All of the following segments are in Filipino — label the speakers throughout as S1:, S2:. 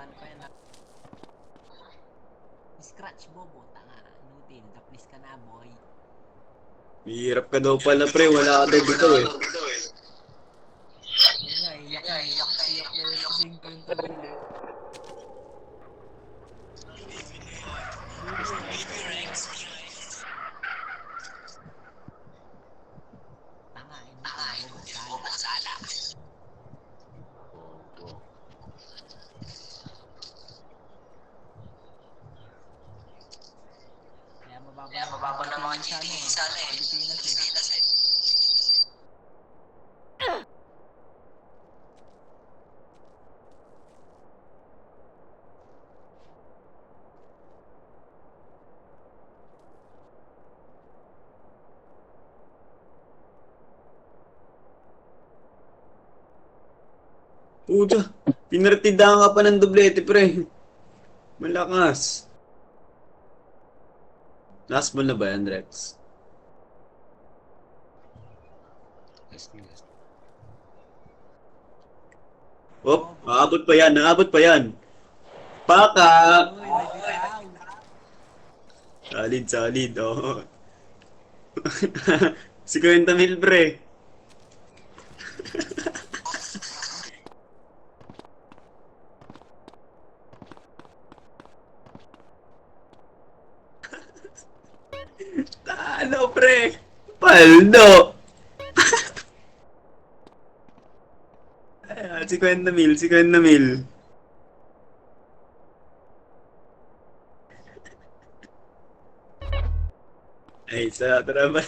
S1: ano pa yan na. Scratch bobo, tanga. Inutil, daplis ka na boy.
S2: Hirap ka daw pala pre, wala ka daw dito eh.
S1: Yun nga, iyak na iyak na yun sa 50 mil eh. Tanga, inutil, bobo, sala. Kaya mababa na mga GP sana eh. Pilipinas eh.
S2: Puta, pinartidahan ka pa ng doblete pre. Malakas. Last ball na ba yan, Rex? Oh, naabot pa yan, naabot pa yan. Paka!
S1: Uy, may bitaw.
S2: Solid, solid, oh. 50 mil, pre. Talo, pre. Paldo. 50 mil, 50 mil. Ay, sa trabaho.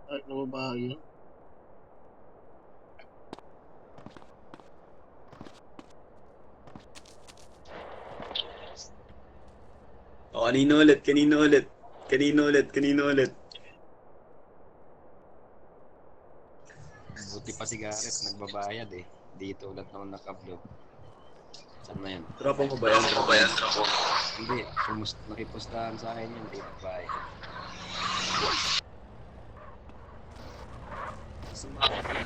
S3: Ano ba yun?
S2: O, kanino ulit, kanino ulit. Kanino ulit, kanino ulit.
S4: Buti pa si Gareth, nagbabayad eh. Dito ulit naman naka-vlog. Saan na yan?
S2: Tropa mo ba yan? Tropa yan?
S4: Hindi, nakipustahan sa akin yun, di nagbayad. Sumakot na.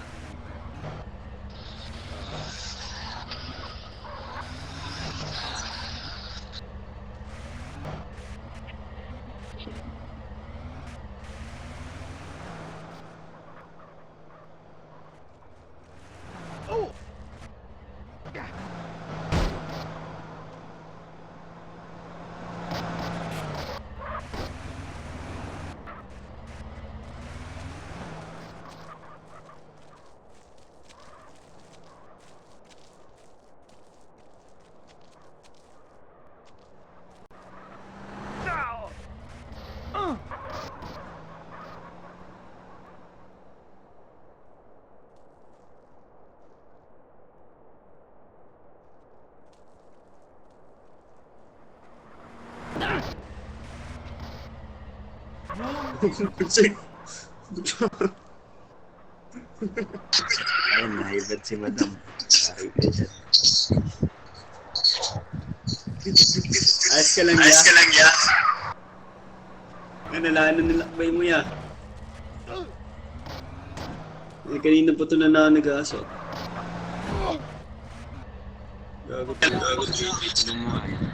S2: Ayun, naibad si madam. Naibad. Ayos ka lang ya. Ayos ka lang ya. Ano nilakbay mo ya. Eh, kanina pa ito na nag-aasot. Gagot ka.
S4: Ano mo nga yan?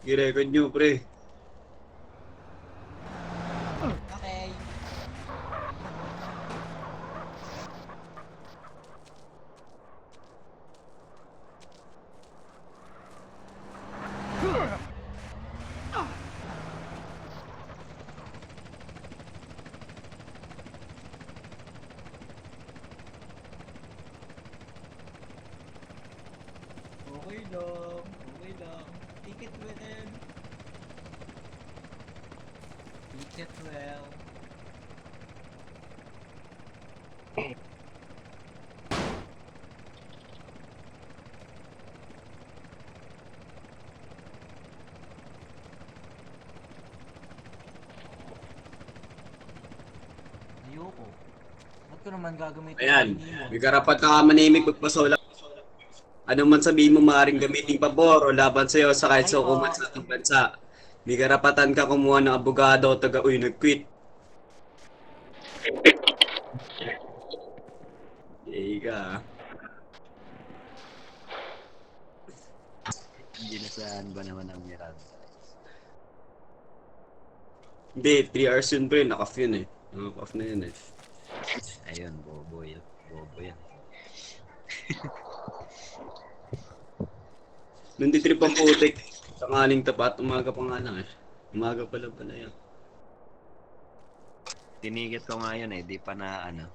S2: I-record nyo, pre.
S1: Okay. Okay lang, okay lang. Take it well. Take it well. Ayoko. Ba't ko naman gagamitin
S2: Ayan,
S1: yung hini mo?
S2: may karapat ka manimik magpasola. Ano man sabihin mo maaaring gamitin pabor o laban sa'yo sa kahit sa hukuman sa ating bansa. May karapatan ka kumuha ng abogado o taga-uy nag-quit. ka.
S4: Ginasaan ba naman ang Miranda?
S2: Hindi, 3 hours yun pre, naka-off yun eh. Naka-off na yun eh.
S4: Ayun, bobo yan. Bobo yan.
S2: Nanditrip ang putik. Tangaling tapat, umaga pa nga lang eh. Umaga pala yan.
S4: Tinigit ko nga yun eh, di pa na ano.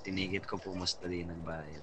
S4: Tinigit ko pumusta din ng bayad.